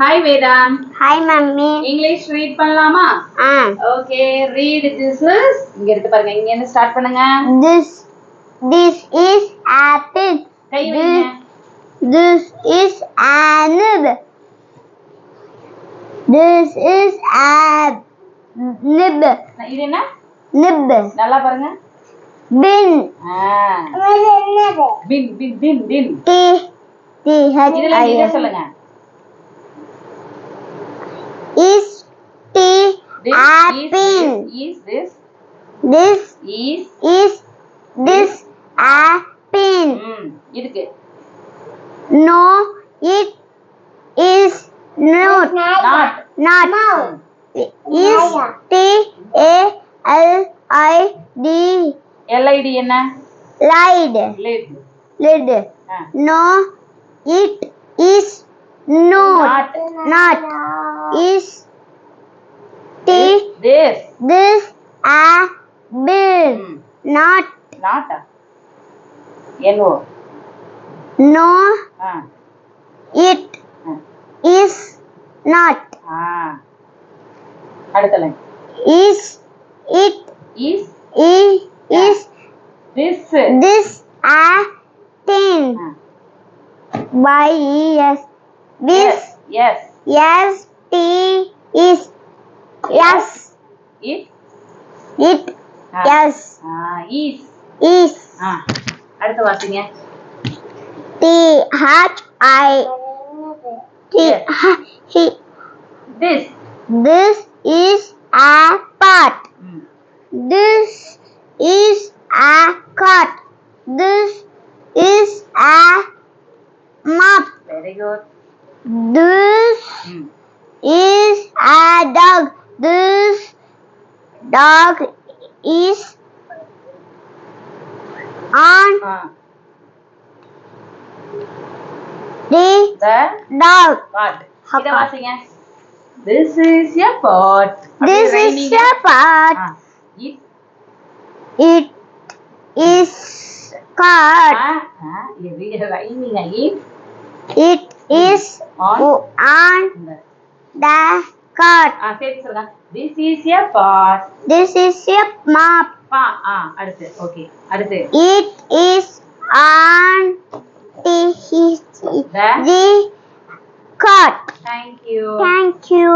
Hi Veda. Hi mummy. English read பண்ணலாமா? Okay, read this is இங்க இருக்கு பாருங்க. இங்க இருந்து ஸ்டார்ட் பண்ணுங்க. This is apple. கை வைங்க. This is anib. This is nib. இது என்ன? Nib. நல்லா பாருங்க. Bin. Bin. இதுல நீங்க சொல்லுங்க. Is apple. Is this? This is this apple. இதுக்கு. No, it is not. Is T-A-L-I-D. L-I-D என்ன? Lid. No, it is not. Is this apple. Not. N-O. No, it is not. அடுத்த line. Is this a thing? Y-E-S. This. Yes. T is. Yes. It. Yes. Is. அடுத்து வாசிங்க. This is a pot. This is a cat. This is a mop. Very good. This is a dog. This dog is on the dog. Pot. இத வாசிங்க. This is a pot. This is a pot. It is cat. It is on the cart. This is a pot. This is a mop. அடுத்து. Okay. அடுத்து. It is on the cart. Thank you. Thank you.